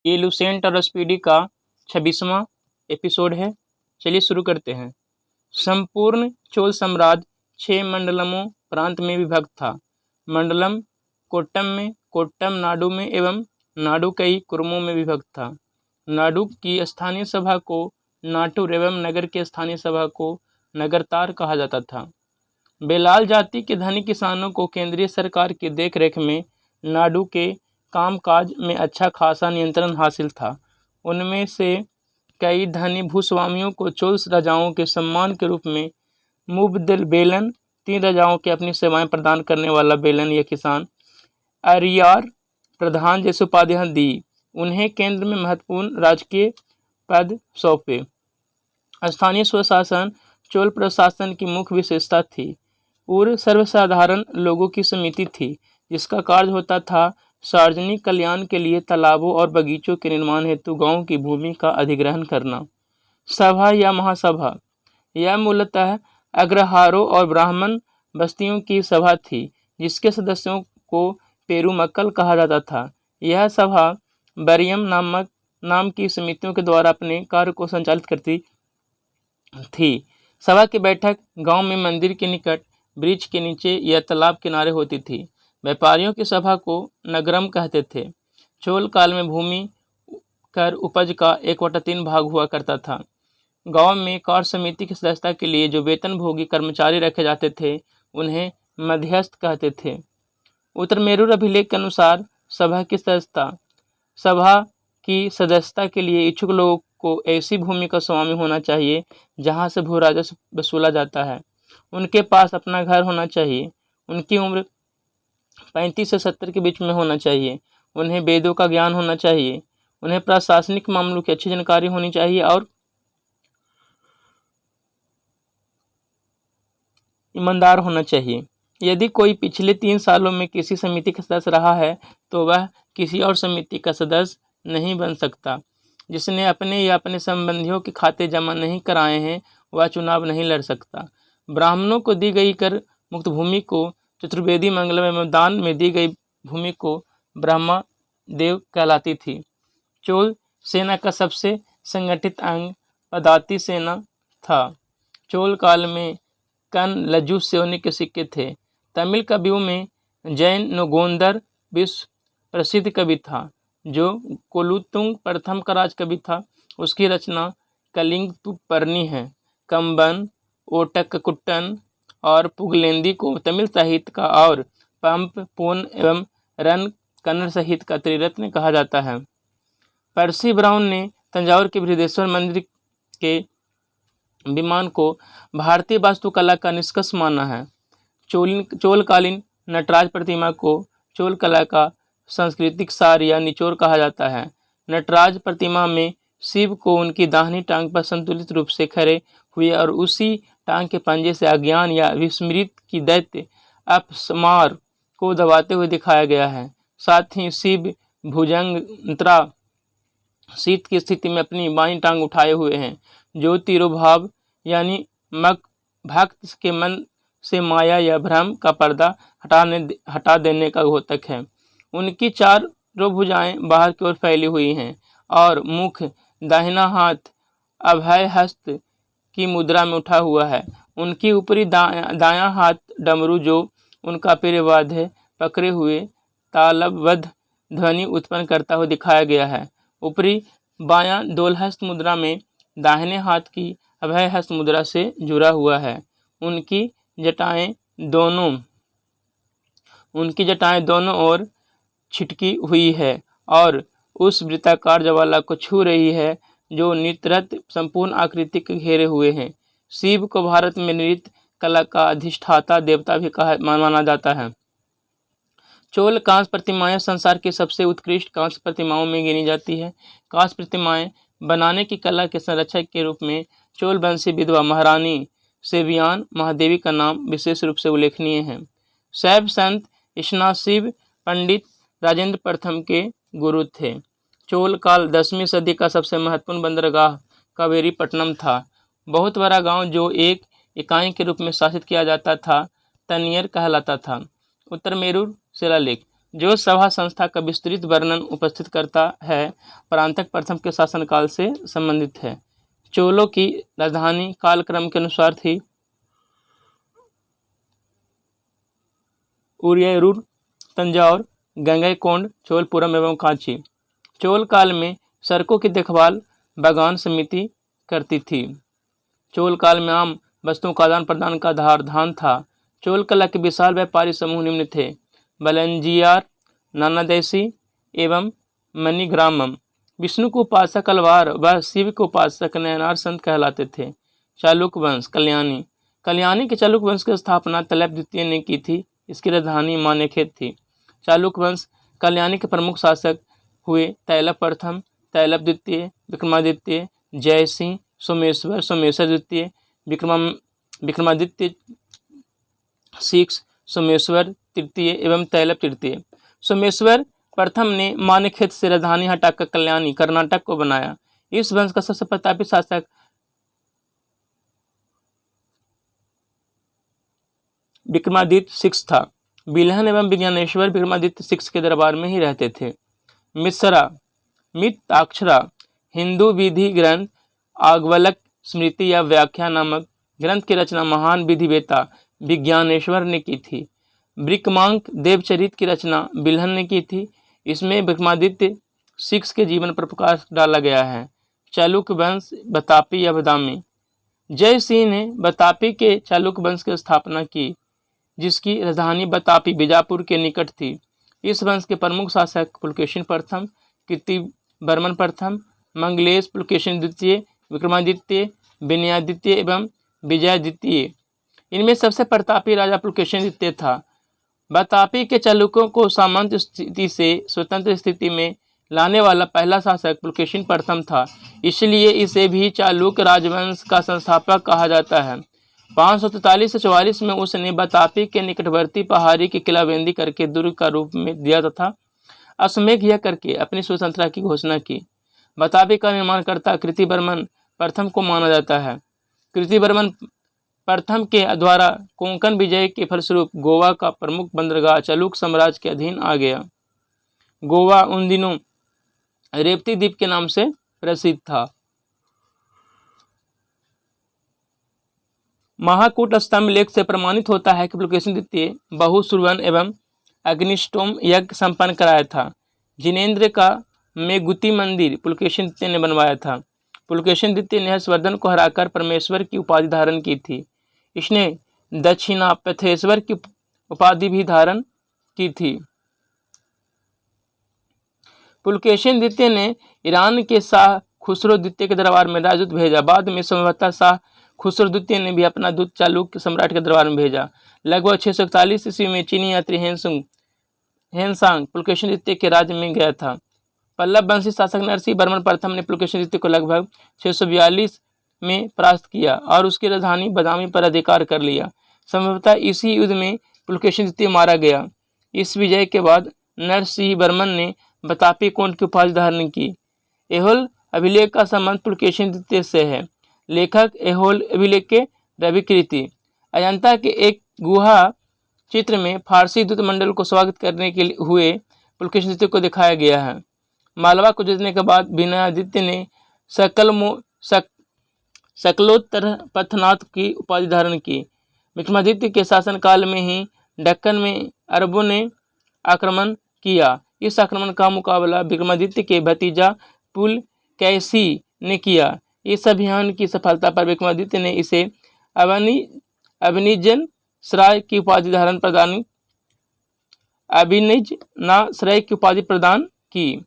ये लुसेंट और स्पीडी का 26वां एपिसोड है। चलिए शुरू करते हैं। संपूर्ण चोल साम्राज्य 6 मंडलमों प्रांत में विभक्त था। मंडलम कोट्टम में, कोट्टम नाडु में एवं नाडु कई कुर्मों में विभक्त था। नाडु की स्थानीय सभा को नाटुर एवं नगर की स्थानीय सभा को नगरतार कहा जाता था। बेलाल जाति के धनी किसानों को केंद्रीय सरकार की देखरेख में नाडु के कामकाज में अच्छा खासा नियंत्रण हासिल था। उनमें से कई धनी भूस्वामियों को चोल राजाओं के सम्मान के रूप में मुबदल बेलन, 3 राजाओं के अपनी सेवाएं प्रदान करने वाला बेलन या किसान, अरियार प्रधान जैसे उपाधियां दी। उन्हें केंद्र में महत्वपूर्ण राजकीय पद सौंपे। स्थानीय स्वशासन चोल प्रशासन की मुख्य विशेषता थी। पूर्व सर्वसाधारण लोगों की समिति थी जिसका कार्य होता था सार्वजनिक कल्याण के लिए तालाबों और बगीचों के निर्माण हेतु गांव की भूमि का अधिग्रहण करना। सभा या महासभा, यह मूलतः अग्रहारों और ब्राह्मण बस्तियों की सभा थी जिसके सदस्यों को पेरुमक्कल कहा जाता था। यह सभा बरियम नाम की समितियों के द्वारा अपने कार्य को संचालित करती थी। सभा की बैठक गांव में मंदिर के निकट, वृक्ष के नीचे या तालाब किनारे होती थी। व्यापारियों की सभा को नगरम कहते थे। चोल काल में भूमि कर उपज का 1/3 भाग हुआ करता था। गांव में कार्य समिति की सदस्यता के लिए जो वेतनभोगी कर्मचारी रखे जाते थे उन्हें मध्यस्थ कहते थे। उत्तर मेरूर अभिलेख के अनुसार सभा की सदस्यता के लिए इच्छुक लोगों को ऐसी भूमि का स्वामी होना चाहिए जहां से भू राजस्व वसूला जाता है। उनके पास अपना घर होना चाहिए। उनकी उम्र 35 से 70 के बीच में होना चाहिए। उन्हें वेदों का ज्ञान होना चाहिए। उन्हें प्रशासनिक मामलों की अच्छी जानकारी होनी चाहिए और ईमानदार होना चाहिए। यदि कोई पिछले 3 सालों में किसी समिति का सदस्य रहा है तो वह किसी और समिति का सदस्य नहीं बन सकता। जिसने अपने या अपने संबंधियों के खाते जमा नहीं कराए हैं वह चुनाव नहीं लड़ सकता। ब्राह्मणों को दी गई कर मुक्त भूमि को चतुर्वेदी मंगलम एवं दान में दी गई भूमि को ब्रह्मा देव कहलाती थी। चोल सेना का सबसे संगठित अंग पदाती सेना था। चोल काल में कन लज्जू सोने के सिक्के थे। तमिल कवियों में जैन नोगोंदर विश्व प्रसिद्ध कवि था जो कोलुतुंग प्रथम का राजकवि था। उसकी रचना कलिंगतुपर्णी है। कंबन, ओटककुट्टन और पुगलेंदी को तमिल साहित्य का और पंप, पून एवं रन कन्नड़ साहित्य का त्रिरत्न कहा जाता है। पर्सी ब्राउन ने तंजावुर के बृहदेश्वर मंदिर के विमान को भारतीय वास्तुकला का निष्कर्ष माना है। चोलकालीन नटराज प्रतिमा को चोल कला का सांस्कृतिक सार या निचोड़ कहा जाता है। नटराज प्रतिमा में शिव को उनकी दाहिनी टांग पर संतुलित रूप से खड़े हुए और उसी टांग के पंजे से अज्ञान या विस्मृत की दैत्य अपस्मार को दबाते हुए दिखाया गया है। साथ ही शिव भुजंगंत्रा शीत की स्थिति में अपनी बाईं टांग उठाए हुए हैं जो तिरोभाव यानी भक्त के मन से माया या भ्रम का पर्दा हटा देने का घोतक है। उनकी चारों भुजाएं बाहर की ओर फैली हुई हैं और मुख दाहिना हाथ अभय हस्त की मुद्रा में उठा हुआ है। उनकी ऊपरी दायां हाथ डमरू जो उनका प्रियवाद्य पकड़े हुए तालबद्ध ध्वनि उत्पन्न करता हुआ दिखाया गया है। ऊपरी बायां दोलहस्त मुद्रा में दाहिने हाथ की अभय हस्त मुद्रा से जुड़ा हुआ है। उनकी जटाएं दोनों ओर छिटकी हुई है और उस वृत्ताकार ज्वाला को छू रही है जो नृत्य संपूर्ण आकृति के घेरे हुए हैं। शिव को भारत में नृत्य कला का अधिष्ठाता देवता भी माना जाता है। चोल कांस्य प्रतिमाएं संसार की सबसे उत्कृष्ट कांस्य प्रतिमाओं में गिनी जाती है। कांस्य प्रतिमाएं बनाने की कला के संरक्षक के रूप में चोल वंशी विधवा महारानी सेवियान महादेवी का नाम विशेष रूप से उल्लेखनीय है। शैव संत स्नाशिव पंडित राजेंद्र प्रथम के गुरु थे। चोल काल 10वीं सदी का सबसे महत्वपूर्ण बंदरगाह कावेरीपट्टनम था। बहुत बड़ा गांव जो एक इकाई के रूप में शासित किया जाता था तनियर कहलाता था। उत्तर मेरूर शिलालेख जो सभा संस्था का विस्तृत वर्णन उपस्थित करता है, परांतक प्रथम के शासनकाल से संबंधित है। चोलों की राजधानी कालक्रम के अनुसार थी उरियरूर, तंजौर, गंगईकोंड, चोलपुरम एवं कांची। चोल काल में सड़कों की देखभाल बागान समिति करती थी। चोल काल में आम वस्तुओं का आदान प्रदान का आधार धान था। चोल कला के विशाल व्यापारी समूह निम्न थे: बलंजियार, नानादेशी एवं मणिग्रामम। विष्णु को उपासक अलवार व शिव को उपासक नयनार संत कहलाते थे। चालुक्य वंश कल्याणी। कल्याणी के चालुक्य वंश की स्थापना तैलप द्वितीय ने की थी। इसकी राजधानी मानेखेत थी। चालुक्य वंश कल्याणी के प्रमुख शासक हुए तैलप प्रथम, तैलप द्वितीय, विक्रमादित्य, जयसिंह, सोमेश्वर, सोमेश्वर द्वितीय, विक्रमादित्य सिक्स, सोमेश्वर तृतीय एवं तैलप तृतीय। सोमेश्वर प्रथम ने मानेखेत से राजधानी हटाकर कल्याणी कर्नाटक को बनाया। इस वंश का सबसे प्रतापी शासक विक्रमादित्य सिक्स था। बिल्हन एवं विज्ञानेश्वर विक्रमादित्य सिक्स के दरबार में ही रहते थे। मिश्रा मित्ताक्षरा हिंदू विधि ग्रंथ आगवलक स्मृति या व्याख्या नामक ग्रंथ की रचना महान विधिवेता विज्ञानेश्वर ने की थी। ब्रिकमांक देवचरित की रचना बिल्हन ने की थी। इसमें विक्रमादित्य सिक्स के जीवन पर प्रकाश डाला गया है। चालुक्य वंश बतापी या बदामी। जय सिंह ने बतापी के चालुक्य वंश की स्थापना की, जिसकी राजधानी बतापी बीजापुर के निकट थी। इस वंश के प्रमुख शासक पुलकेशिन प्रथम, कीर्तिवर्मन प्रथम, मंगलेश पुलकेशिन द्वितीय, विक्रमादित्य, विनयादित्य एवं विजयादित्य। इनमें सबसे प्रतापी राजा पुलकेशिन द्वितीय था। बतापी के चालुक्यों को सामंत स्थिति से स्वतंत्र स्थिति में लाने वाला पहला शासक पुलकेशिन प्रथम था। इसलिए इसे भी चालुक्य राजवंश का संस्थापक कहा जाता है। 543 से 44 में उसने बतापी के निकटवर्ती पहाड़ी की किलाबंदी करके दुर्ग का रूप में दिया तथा अश्वमेध यज्ञ करके अपनी स्वतंत्रता की घोषणा की। बतापी का निर्माणकर्ता कीर्तिवर्मन प्रथम को माना जाता है। कीर्तिवर्मन प्रथम के द्वारा कोंकण विजय के फलस्वरूप गोवा का प्रमुख बंदरगाह चालुक्य साम्राज्य के अधीन आ गया। गोवा उन दिनों रेवती द्वीप के नाम से प्रसिद्ध था। महाकूट स्तंभ लेख से प्रमाणित होता है कि पुलकेशिन द्वितीय बहुसुरवन एवं अग्निष्टोम यज्ञ संपन्न कराया था। जिनेन्द्र का मेगुती मंदिर पुलकेशिन द्वितीय ने बनवाया था। पुलकेशिन द्वितीय ने हर्षवर्धन को हराकर परमेश्वर की उपाधि धारण की थी। इसने दक्षिणापथेश्वर की उपाधि भी धारण की थी। पुलकेशिन द्वितीय ने ईरान के शाह खुसरो द्वितीय के दरबार में राजदूत भेजा। बाद में संभवतः शाह खुसरो द्वितीय ने भी अपना दूत चालुक्य सम्राट के दरबार में भेजा। लगभग 641 ईस्वी में चीनी यात्री हेनसांग पुलकेशिन द्वितीय के राज्य में गया था। पल्लव वंशी शासक नरसिंह वर्मन प्रथम ने पुलकेशिन द्वितीय को लगभग 642 में परास्त किया और उसकी राजधानी बदामी पर अधिकार कर लिया। संभवतः इसी युद्ध में पुलकेशिन द्वितीय मारा गया। इस विजय के बाद नरसिंह वर्मन ने बतापी कोंड की उपाधि धारण की। एहोल अभिलेख का संबंध पुलकेशिन द्वितीय से है। लेखक एहोल अभिलेख के रविकृति। अजंता के एक गुहा चित्र में फारसी दूत मंडल को स्वागत करने के लिए हुए पुलकेशिन द्वितीय को दिखाया गया है। मालवा को जीतने के बाद विनयादित्य ने सकलोत्तर पथनाथ की उपाधि धारण की। विक्रमादित्य के शासनकाल में ही दक्कन में अरबों ने आक्रमण किया। इस आक्रमण का मुकाबला विक्रमादित्य के भतीजा पुलकेशी ने किया। इस अभियान की सफलता पर विक्रमादित्य ने इसे अभिनिजन सराय की उपाधि प्रदान की।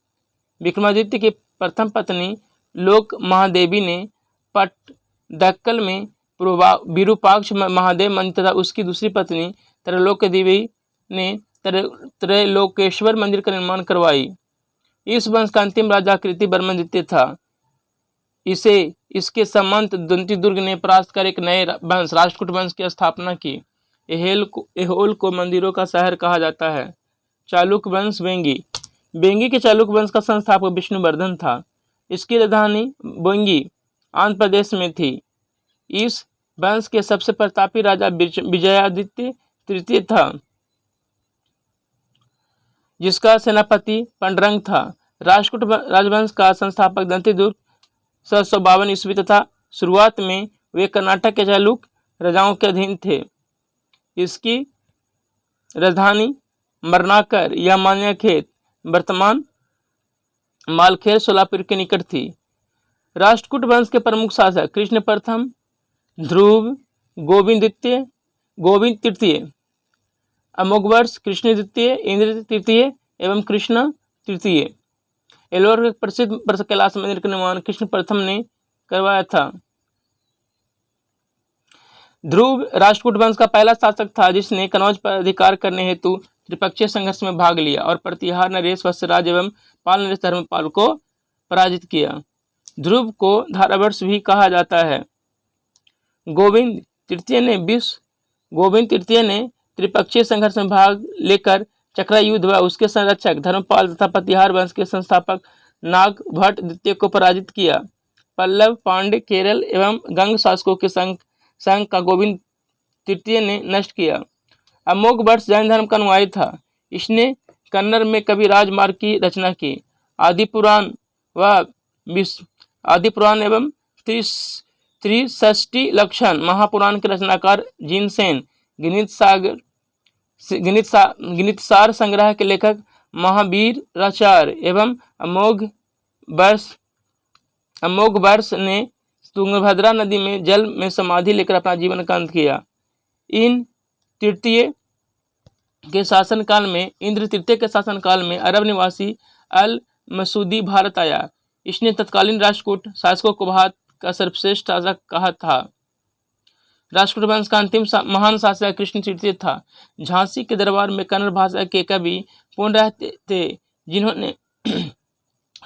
विक्रमादित्य की प्रथम पत्नी लोक महादेवी ने पट्टदकल में विरूपाक्ष महादेव मंदिर तथा उसकी दूसरी पत्नी त्रैलोक्य देवी ने त्रैलोकेश्वर मंदिर का निर्माण करवाई। इस वंश का अंतिम राजा कीर्तिवर्मन द्वितीय था। इसके सामंत दंती दुर्ग ने परास्त कर एक नए वंश राष्ट्रकूट वंश की स्थापना की। एहोल को मंदिरों का शहर कहा जाता है। चालुक्य वंश बेंगी के चालुक्य वंश का संस्थापक विष्णुवर्धन था। इसकी राजधानी बेंगी आंध्र प्रदेश में थी। इस वंश के सबसे प्रतापी राजा विजयादित्य तृतीय था। जिसका सेनापति पंडरंग था। राष्ट्रकूट राजवंश का संस्थापक दंतिदुर्ग 752 ईस्वी तथा शुरुआत में वे कर्नाटक के चालुक राजाओं के अधीन थे। इसकी राजधानी मरनाकर या मान्याखेत वर्तमान मालखेर सोलापुर के निकट थी। राष्ट्रकूट वंश के प्रमुख शासक कृष्ण प्रथम, ध्रुव, गोविंद तृतीय, अमोघवर्ष, कृष्ण द्वितीय, इंद्र तृतीय एवं कृष्ण तृतीय। एलोर के प्रसिद्ध कैलाश मंदिर का निर्माण कृष्ण प्रथम ने करवाया था। ध्रुव राष्ट्रकूट वंश का पहला शासक था जिसने कनौज पर अधिकार करने हेतु त्रिपक्षीय संघर्ष में भाग लिया और प्रतिहार नरेश, वत्सराज एवं पाल नरेश धर्मपाल को पराजित किया। ध्रुव को धारावर्ष भी कहा जाता है। गोविंद तृतीय ने त्रिपक्षीय संघर्ष में भाग लेकर चक्रा युद्ध व उसके संरक्षक धर्मपाल तथा प्रतिहार वंश के संस्थापक नागभट्ट द्वितीय को पराजित किया। पल्लव, पांड्य, केरल एवं गंग शासकों के संघ का गोविंद तृतीय ने नष्ट किया। अमोघवर्ष जैन धर्म का अनुयायी था। इसने कन्नड़ में कविराज मार्ग की रचना की। आदि पुराण एवं त्रिषष्टि लक्षण महापुराण के रचनाकार जिनसेन, गणितसार संग्रह के लेखक महावीराचार्य एवं अमोघवर्ष ने तुंगभद्रा नदी में जल में समाधि लेकर अपना जीवन का अंत किया। इंद्र तृतीय के शासनकाल में अरब निवासी अल मसूदी भारत आया। इसने तत्कालीन राष्ट्रकूट शासकों को भारत का सर्वश्रेष्ठ शासक कहा था। राष्ट्रकूट वंश का अंतिम महान शासक कृष्ण तृतीय था। झांसी के दरबार में कन्नड़ भाषा के कवि पूर्ण रहते थे जिन्होंने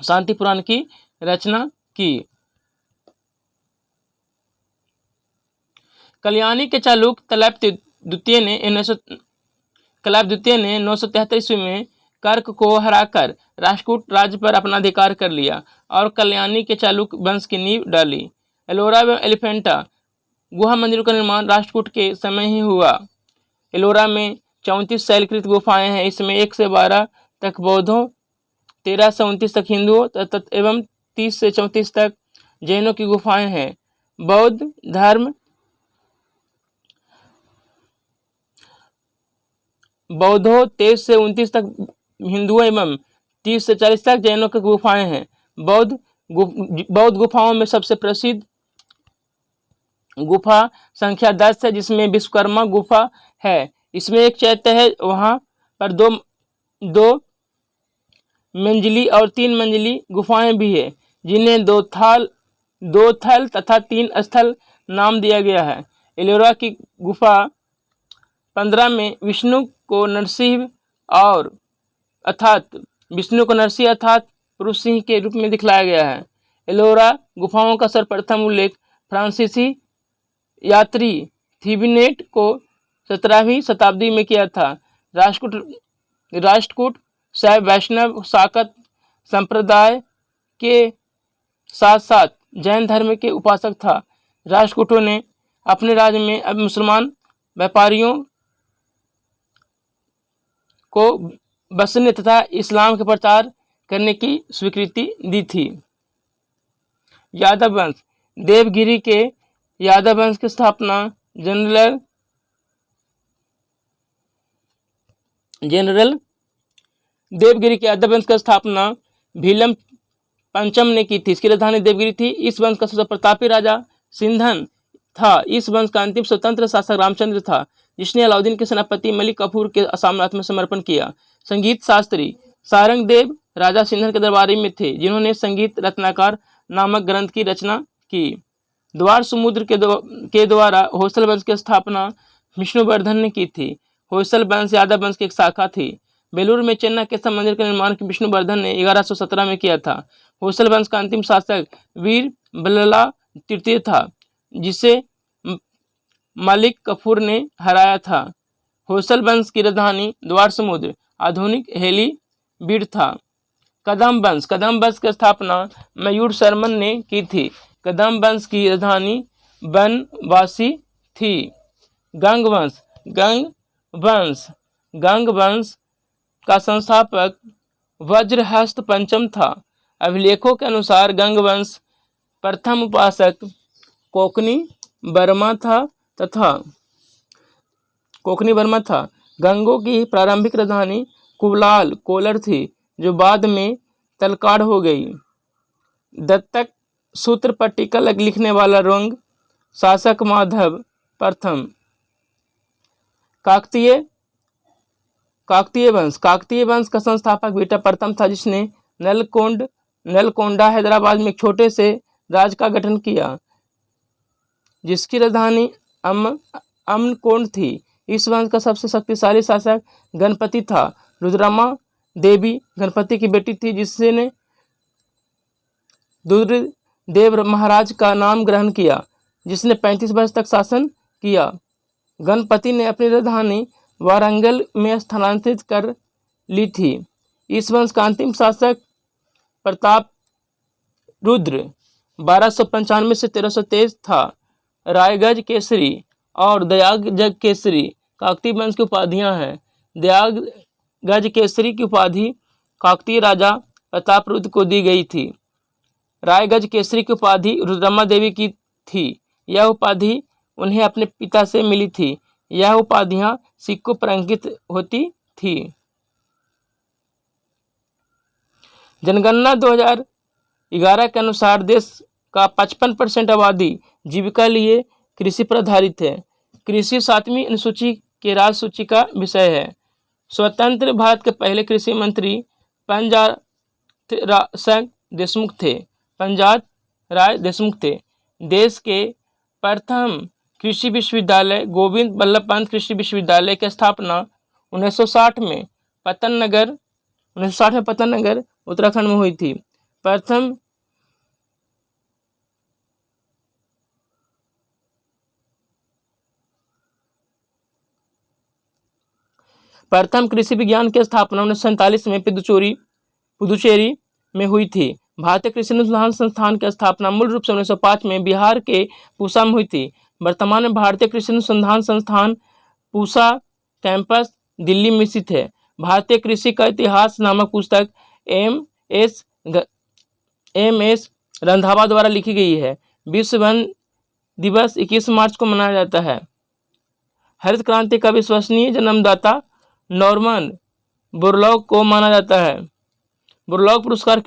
शांति पुराण की रचना की। कल्याणी के चालुक कलाब द्वितीय ने 973 ईस्वी में कर्क को हराकर राष्ट्रकूट राज्य पर अपना अधिकार कर लिया और कल्याणी के चालुक वंश की नींव डाली। एलोरा व एलिफेंटा गुहा मंदिरों का निर्माण राष्ट्रकूट के समय ही हुआ। एलोरा में 34 शैलकृत गुफाएं हैं। इसमें 1 से 12 तक बौद्धों, 13 से 29 तक हिंदुओं एवं 30 से 34 तक जैनों की गुफाएं हैं। बौद्धों 23 से 29 तक हिंदुओं एवं 30 से 40 तक जैनों की गुफाएं हैं। बौद्ध गुफाओं में सबसे प्रसिद्ध गुफा संख्या 10 है जिसमें विश्वकर्मा गुफा है। इसमें एक चैत्य है। वहां पर दो मंजिली और 3 मंजिली गुफाएं भी है जिन्हें दो थल तथा 3 स्थल नाम दिया गया है। एलोरा की गुफा 15 में विष्णु को नरसिंह अर्थात पुरुष सिंह के रूप में दिखलाया गया है। एलोरा गुफाओं का सर्वप्रथम उल्लेख फ्रांसीसी यात्री थीबिनेट को 17वीं शताब्दी में किया था। राष्ट्रकूट शैव वैष्णव शाक्त संप्रदाय के साथ साथ जैन धर्म के उपासक था। राष्ट्रकूटों ने अपने राज्य में अब मुसलमान व्यापारियों को बसने तथा इस्लाम के प्रचार करने की स्वीकृति दी थी। यादव वंश देवगिरी के यादव वंश की स्थापना देवगिरी के यादव वंश की स्थापना भीलम पंचम ने की थी। इसकी राजधानी देवगिरी थी। इस वंश का सबसे प्रतापी राजा सिंधन था। इस वंश का अंतिम स्वतंत्र शासक रामचंद्र था जिसने अलाउद्दीन के सेनापति मलिक कफूर के साम्राज्य में समर्पण किया। संगीत शास्त्री सारंगदेव राजा सिंधन के दरबारी में थे जिन्होंने संगीत रत्नाकर नामक ग्रंथ की रचना की। द्वार समुद्र के द्वारा होयसल वंश की स्थापना विष्णुवर्धन ने की थी। होयसल वंश यादव वंश की एक शाखा थी। बेलूर में चेन्नई के मंदिर का निर्माण विष्णुवर्धन ने 1117 में किया था। होयसल वंश का अंतिम शासक वीर बल्ला तृतीय था जिसे मलिक कफूर ने हराया था। होयसल वंश की राजधानी द्वार समुद्र आधुनिक हेलीबीड था। कदम वंश की स्थापना मयूर शर्मन ने की थी। कदम वंश की राजधानी बनवासी थी। गंग वंश का संस्थापक वज्रहस्त पंचम था। अभिलेखों के अनुसार गंगवंश प्रथम उपासक कोकनी वर्मा था। गंगों की प्रारंभिक राजधानी कुबलाल कोलर थी, जो बाद में तलकाड़ हो गई। दत्तक सूत्र पर टीका लिखने वाला रंग शासक माधव प्रथम। काकतीय वंश का संस्थापक बेटा प्रथम था, जिसने नलकोंडा हैदराबाद में एक छोटे से राज का गठन किया, जिसकी राजधानी अमनकोंड थी। इस वंश का सबसे शक्तिशाली शासक गणपति था। रुद्रमा देवी गणपति की बेटी थी, जिसने रुद्रदेव महाराज का नाम ग्रहण किया, जिसने 35 वर्ष तक शासन किया। गणपति ने अपनी राजधानी वारंगल में स्थानांतरित कर ली थी। इस वंश का अंतिम शासक प्रताप रुद्र 1295 से 1323 था। रायगज केसरी और दयागज केसरी काकतीय वंश की उपाधियां हैं। दयागज केसरी की उपाधि काकतीय राजा प्रताप रुद्र को दी गई थी। रायगज केसरी की उपाधि रुद्रमा देवी की थी। यह उपाधि उन्हें अपने पिता से मिली थी। यह उपाधियां सिक्कों पर अंकित होती थी। जनगणना 2011 के अनुसार देश का 55% आबादी जीविका लिए कृषि पर आधारित है। कृषि 7वीं अनुसूची के राज्य सूची का विषय है। स्वतंत्र भारत के पहले कृषि मंत्री पंजाब राय देशमुख थे। देश के प्रथम कृषि विश्वविद्यालय गोविंद बल्लभ पंत कृषि विश्वविद्यालय की स्थापना 1960 में पतन नगर उत्तराखंड में हुई थी। प्रथम कृषि विज्ञान की स्थापना 1947 में पुदुचेरी में हुई थी। भारतीय कृषि अनुसंधान संस्थान की स्थापना मूल रूप से 1905 में बिहार के पूसा में हुई थी। वर्तमान में भारतीय कृषि अनुसंधान संस्थान पूसा कैंपस दिल्ली में स्थित है। भारतीय कृषि का इतिहास नामक पुस्तक एम.एस. रंधावा द्वारा लिखी गई है। विश्व वन दिवस 21 मार्च को मनाया जाता है। हरित क्रांति का विश्वसनीय जन्मदाता नॉर्मन बोरलॉग को माना जाता है। बोरलॉग पुरस्कार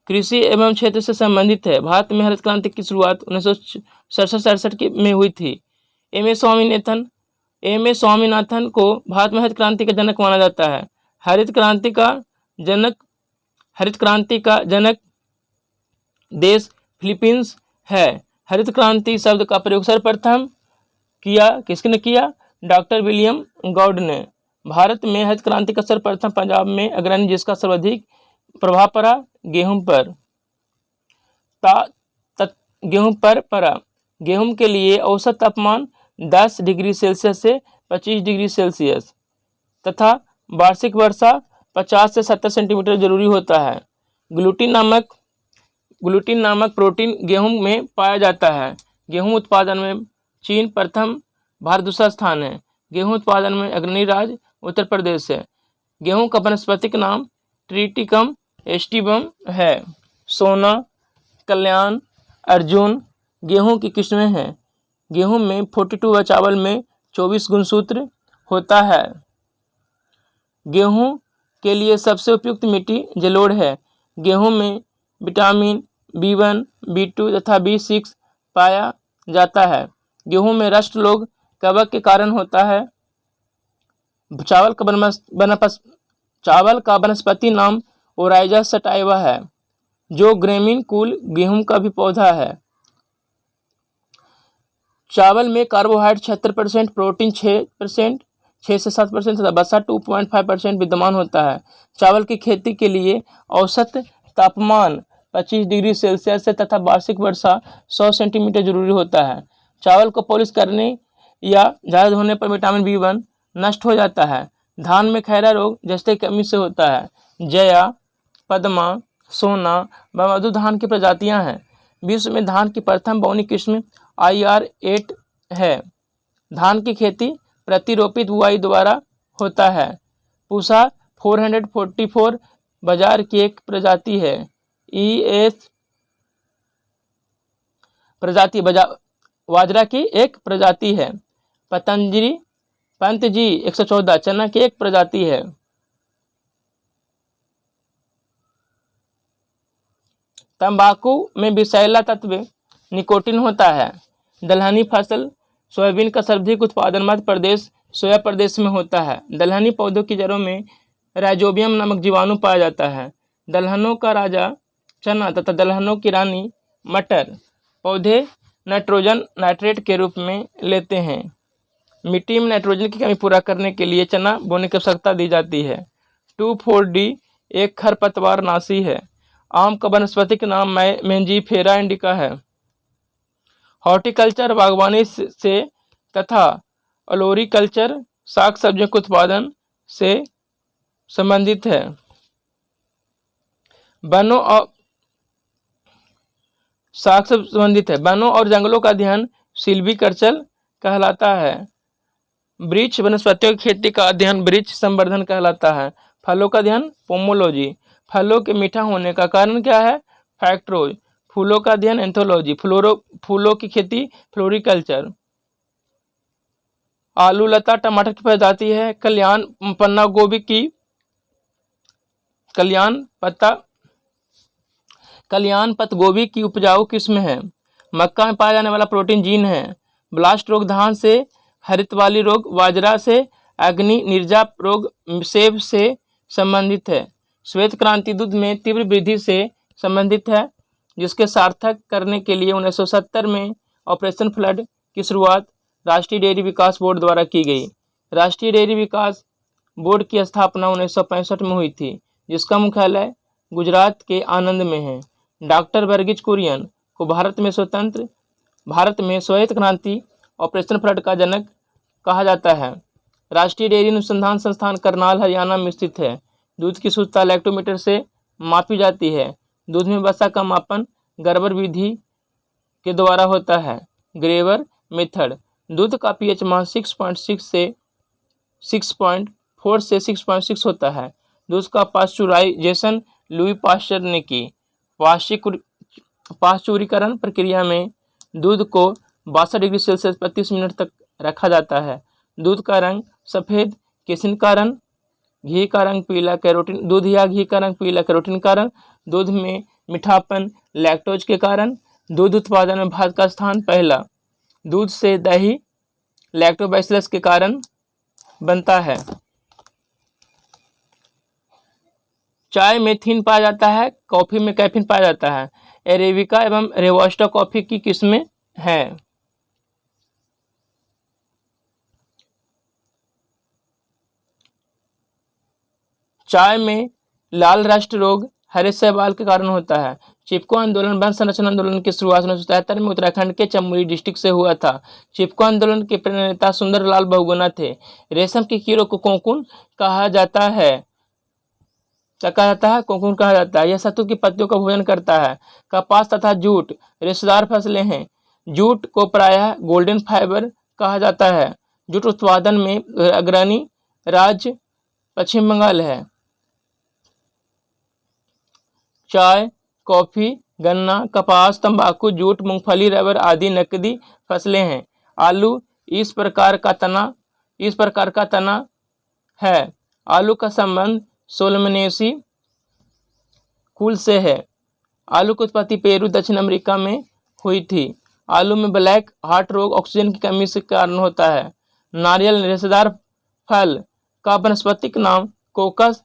कृषि एवं क्षेत्र से संबंधित है। भारत में हरित क्रांति की शुरुआत 1967 में हुई थी। एम एस स्वामीनाथन को भारत में हरित क्रांति का जनक माना जाता है। हरित क्रांति का जनक देश फिलीपींस है। हरित क्रांति शब्द का प्रयोग सर्वप्रथम किसने किया? डॉक्टर विलियम गॉड ने। भारत में हरित क्रांति का सर्वप्रथम पंजाब में अग्रणी, जिसका सर्वाधिक प्रभाव पड़ा गेहूं पर पड़ा। गेहूं के लिए औसत तापमान 10 डिग्री सेल्सियस से 25 डिग्री सेल्सियस तथा वार्षिक वर्षा 50 से 70 सेंटीमीटर जरूरी होता है। ग्लूटीन नामक प्रोटीन गेहूं में पाया जाता है। गेहूं उत्पादन में चीन प्रथम, भारत दूसरा स्थान है। गेहूं उत्पादन में अग्रणी राज्य उत्तर प्रदेश है। गेहूं का वनस्पतिक नाम ट्रिटिकम एस्टिवम है। सोना, कल्याण, अर्जुन गेहूं की किस्में हैं। गेहूं में 42 व चावल में 24 गुणसूत्र होता है। गेहूं के लिए सबसे उपयुक्त मिट्टी जलोढ़ है। गेहूं में विटामिन B1, B2 तथा B6 पाया जाता है। गेहूं में रस्ट रोग कवक के कारण होता है। चावल का वनस्पति नाम ओराइजा सटाइवा है, जो ग्रेमीन कुल गेहूं का भी पौधा है। चावल में कार्बोहाइड्रेट 76%, प्रोटीन 6 से 7% तथा वसा 2.5% विद्यमान होता है। चावल की खेती के लिए औसत तापमान 25 डिग्री सेल्सियस से तथा वार्षिक वर्षा 100 सेंटीमीटर जरूरी होता है। चावल को पॉलिश करने या ज़्यादा धोने पर विटामिन B1 नष्ट हो जाता है। धान में खैरा रोग जस्ते की कमी से होता है। जया, पद्मा, सोना व मधु धान की प्रजातियां हैं। विश्व में धान की प्रथम बौनी किस्म IR8 है। धान की खेती प्रतिरोपित बुआई द्वारा होता है। पूसा 444 बाजार की एक प्रजाति है। ES प्रजाति बाजरा की एक प्रजाति है। पंत जी 114 चना की एक प्रजाति है। तंबाकू में विषैला तत्व निकोटीन होता है। दलहनी फसल सोयाबीन का सर्वाधिक उत्पादन मध्य प्रदेश सोया प्रदेश में होता है। दलहनी पौधों की जड़ों में राइजोबियम नामक जीवाणु पाया जाता है। दलहनों का राजा चना तथा दलहनों की रानी मटर पौधे नाइट्रोजन नाइट्रेट के रूप में लेते हैं। मिट्टी में नाइट्रोजन की कमी पूरा करने के लिए चना बोने की आवश्यकता दी जाती है। 2,4-D एक खरपतवार नाशी है। आम का वनस्पतिक नाम मैंजीफेरा इंडिका है। हॉर्टिकल्चर बागवानी से तथा ओलोरीकल्चर साग सब्जियों के उत्पादन से संबंधित है। वनों और जंगलों का अध्ययन सिल्वीकल्चर कहलाता है। वृक्ष वनस्पतियों की खेती का अध्ययन वृक्ष संवर्धन कहलाता है। फलों का अध्ययन पोमोलॉजी। फलों के मीठा होने का कारण क्या है? फैक्टोज। फूलों का अध्ययन एंथोलॉजी। फूलों की खेती फ्लोरिकल्चर। आलू लता टमाटर की प्रजाति है। कल्याण पत्ता गोभी की उपजाऊ किस्म है। मक्का में पाया जाने वाला प्रोटीन जीन है। ब्लास्ट रोग धान से, हरितवाली रोग बाजरा से, अग्नि निर्जा रोग सेब से संबंधित है। श्वेत क्रांति दूध में तीव्र वृद्धि से संबंधित है, जिसके सार्थक करने के लिए 1970 में ऑपरेशन फ्लड की शुरुआत राष्ट्रीय डेयरी विकास बोर्ड द्वारा की गई। राष्ट्रीय डेयरी विकास बोर्ड की स्थापना 1965 में हुई थी, जिसका मुख्यालय गुजरात के आनंद में है। डॉक्टर वर्गीज कुरियन को भारत में श्वेत क्रांति ऑपरेशन फ्लड का जनक कहा जाता है। राष्ट्रीय डेयरी अनुसंधान संस्थान करनाल हरियाणा में स्थित है। दूध की शुद्धता लैक्टोमीटर से मापी जाती है। दूध में वसा का मापन गर्बर विधि के द्वारा होता है। Graver method. दूध का पीएच मान 6.4 से 6.6 होता है। दूध का पाश्चुराइजेशन लुई पाश्चर ने की। पाश्चुरीकरण प्रक्रिया में दूध को 62 डिग्री सेल्सियस 35 मिनट तक रखा जाता है। दूध का रंग सफ़ेद केसिन का रंग, घी का रंग पीला कैरोटीन, दूध या घी का रंग पीला कैरोटीन कारण, दूध में मीठापन लैक्टोज के कारण, दूध उत्पादन में भारत का स्थान पहला, दूध से दही लैक्टोबैसिलस के कारण बनता है। चाय में थीन पाया जाता है, कॉफी में कैफीन पाया जाता है। एरेबिका एवं रोबस्टा कॉफी की किस्में हैं। चाय में लाल रस्ट रोग हरे शैवाल के कारण होता है। चिपको आंदोलन वन संरक्षण आंदोलन की शुरुआत 1973 में उत्तराखंड के चमोली डिस्ट्रिक्ट से हुआ था। चिपको आंदोलन के प्रणेता सुंदरलाल बहुगुणा थे। रेशम की कीड़ों को कोकून कहा जाता है। कोकून कहा जाता है। यह शहतूत की पत्तियों का भोजन करता है। कपास तथा जूट रेशेदार फसलें हैं। जूट को प्रायः गोल्डन फाइबर कहा जाता है। जूट उत्पादन में अग्रणी राज्य पश्चिम बंगाल है। चाय, कॉफी, गन्ना, कपास, तंबाकू, जूट, मूंगफली, रबर आदि नकदी फसलें हैं। आलू इस प्रकार का तना है। आलू का संबंध सोलमनेसी कुल से है। आलू की उत्पत्ति पेरू दक्षिण अमेरिका में हुई थी। आलू में ब्लैक हार्ट रोग ऑक्सीजन की कमी से कारण होता है। नारियल रेशेदार फल का वनस्पतिक नाम कोकस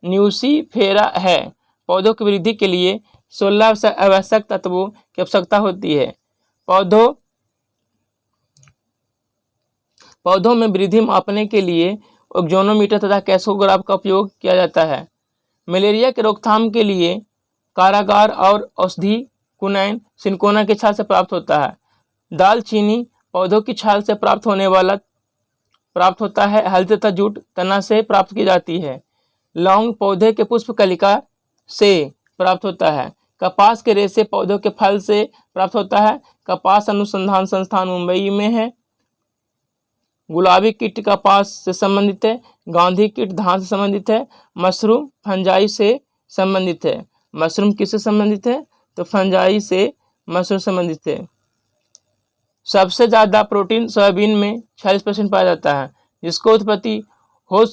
न्यूसीफेरा है। पौधों की वृद्धि के लिए 16 आवश्यक तत्वों की आवश्यकता होती है। पौधों में वृद्धि मापने के लिए ओक्सोनोमीटर तथा कैल्सियोग्राफ का उपयोग किया जाता है। मलेरिया के रोकथाम के लिए कारागार और औषधि कुनैन सिनकोना की छाल से प्राप्त होता है। दालचीनी पौधों की छाल से प्राप्त होता है। हल्दी तथा जूट तना से प्राप्त की जाती है। लौंग पौधे के पुष्प कलिका से प्राप्त होता है। कपास के रेशे पौधों के फल से प्राप्त होता है। कपास अनुसंधान संस्थान मुंबई में है। गुलाबी कीट कपास से संबंधित है, गांधी कीट धान से संबंधित है, मशरूम फंजाई से संबंधित है। मशरूम किससे संबंधित है? तो फंजाई से मशरूम संबंधित है। सबसे ज़्यादा प्रोटीन सोयाबीन में 46% पाया जाता है, जिसको उत्पत्ति हो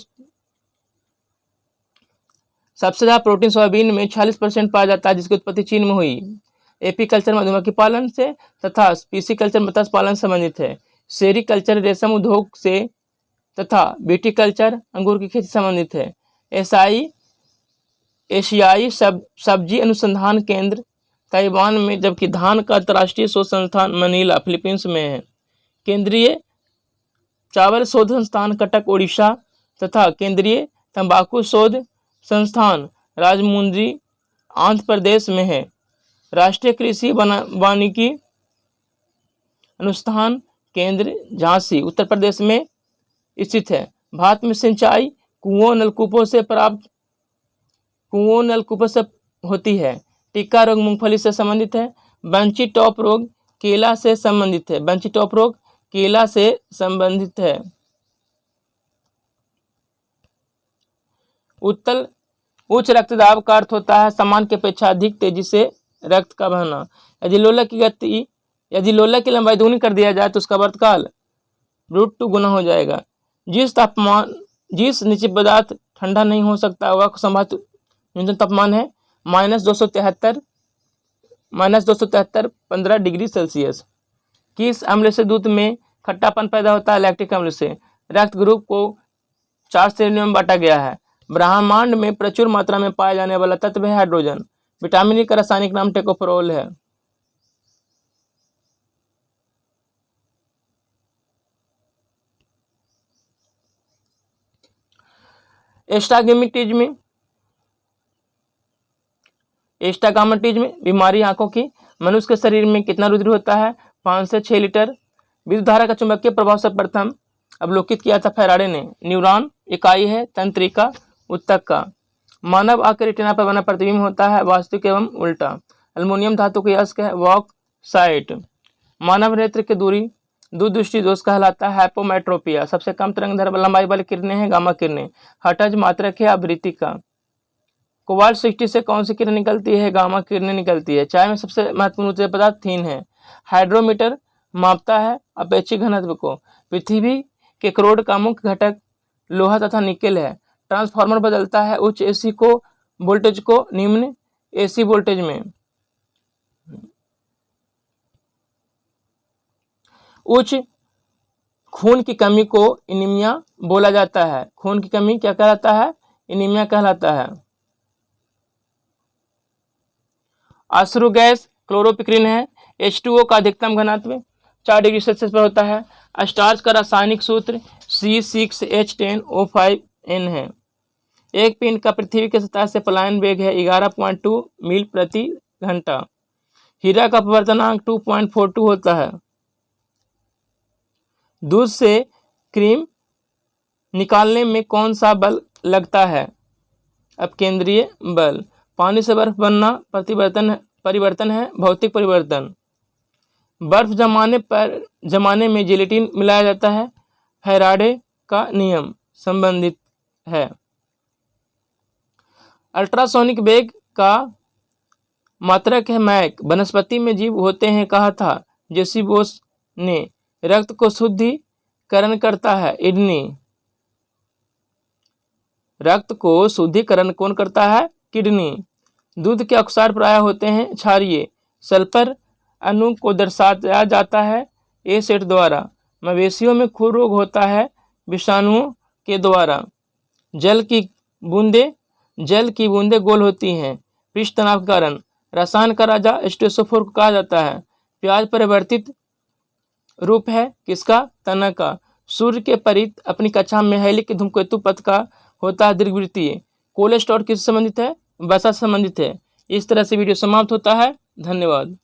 सबसे ज़्यादा प्रोटीन सोयाबीन में 46% पाया जाता है, जिसकी उत्पत्ति चीन में हुई। एपीकल्चर मधुमक्खी पालन से तथा पीसीकल्चर मत्स्य पालन से संबंधित है। सेरीकल्चर रेशम उद्योग से तथा विटीकल्चर अंगूर की खेती संबंधित है। एशियाई सब्जी अनुसंधान केंद्र ताइवान में, जबकि धान का अंतर्राष्ट्रीय शोध संस्थान मनीला फिलीपींस में है। केंद्रीय चावल शोध संस्थान कटक ओडिशा तथा केंद्रीय तंबाकू शोध संस्थान राजमुंद्री आंध्र प्रदेश में है। राष्ट्रीय कृषि वानिकी अनुसंधान केंद्र झांसी उत्तर प्रदेश में स्थित है। भारत में सिंचाई कुओं नलकूपों से होती है। टिक्का रोग मूंगफली से संबंधित है। बंची टॉप रोग केला से संबंधित है। बंची टॉप रोग केला से संबंधित है। उच्च रक्तदाब का अर्थ होता है सामान्य की अपेक्षा अधिक तेजी से रक्त का बहना। यदि लोलक की लंबाई दुगनी कर दिया जाए तो उसका वर्तकाल √2 गुना हो जाएगा। जिस निश्चित पदार्थ ठंडा नहीं हो सकता वह संभावित न्यूनतम तापमान है -273 15 डिग्री सेल्सियस। किस अम्ल से दूध में खट्टापन पैदा होता है? लैक्टिक अम्ल से। रक्त ग्रुप को 4 श्रेणियों में बांटा गया है। ब्रह्मांड में प्रचुर मात्रा में पाया जाने वाला तत्व है हाइड्रोजन। विटामिन ई का रासायनिक नाम टेकोफेरोल है। एस्टाग्माटिज्म बीमारी आंखों की। मनुष्य के शरीर में कितना रुधिर होता है? 5 से 6 लीटर। विद्युत धारा का चुंबकीय प्रभाव से प्रथम अवलोकित किया था फैराडे ने। न्यूरॉन इकाई है तंत्रिका उत्तक का। मानव आंख के रेटिना पर बना प्रतिबिंब होता है वास्तविक एवं उल्टा। एल्युमिनियम धातु की अयस्क है बॉक्साइट। मानव नेत्र की दूरदृष्टि दोष कहलाता है हाइपोमेट्रोपिया। सबसे कम तरंग लंबाई वाली किरणें हैं गामा किरणें। हर्ट्ज मात्रक है आवृत्ति का। कोबाल्ट 60 से कौन सी किरण निकलती है? गामा किरणें निकलती है। चाय में सबसे महत्वपूर्ण ऊर्जा पदार्थ थीन है। हाइड्रोमीटर मापता है अपेक्षित घनत्व को। पृथ्वी के क्रोड का मुख्य घटक लोहा तथा निकेल है। ट्रांसफार्मर बदलता है उच्च एसी वोल्टेज को निम्न एसी वोल्टेज में। उच्च खून की कमी को एनीमिया बोला जाता है। खून की कमी क्या कहलाता है? एनीमिया कहलाता है। अश्रु गैस क्लोरोपिक्रिन है। H2O का अधिकतम घनत्व 4 डिग्री सेल्सियस पर होता है। स्टार्च का रासायनिक सूत्र C6H10O5N है। एक पिंड का पृथ्वी की सतह से पलायन वेग है 11.2 मील प्रति घंटा। हीरा का अपवर्तनांक 2.42 होता है। दूध से क्रीम निकालने में कौन सा बल लगता है? अपकेंद्रीय बल। पानी से बर्फ बनना परिवर्तन है भौतिक परिवर्तन। बर्फ जमाने में जिलेटिन मिलाया जाता है। फैराडे का नियम संबंधित है। अल्ट्रासोनिक वेग का मात्रक है मैक। वनस्पति में जीव होते हैं कहा था जेसी बोस ने। रक्त को शुद्धिकरण करता है किडनी। रक्त को शुद्धिकरण कौन करता है? किडनी। दूध के अक्सार प्राय होते हैं क्षारीय। सल्फर अणु को दर्शाया जाता है एसेट द्वारा। मवेशियों में खुर रोग होता है विषाणुओं के द्वारा। जल की बूंदें गोल होती हैं पृष्ठ तनाव के कारण। रसायन का राजा H2SO4 को कहा जाता है। प्याज परिवर्तित रूप है किसका? तना का। सूर्य के परित अपनी कक्षा में हेलिक धूमकेतु पथ का होता है दीर्घवृत्तीय। कोलेस्ट्रॉल किससे संबंधित है? वसा से संबंधित है। इस तरह से वीडियो समाप्त होता है। धन्यवाद।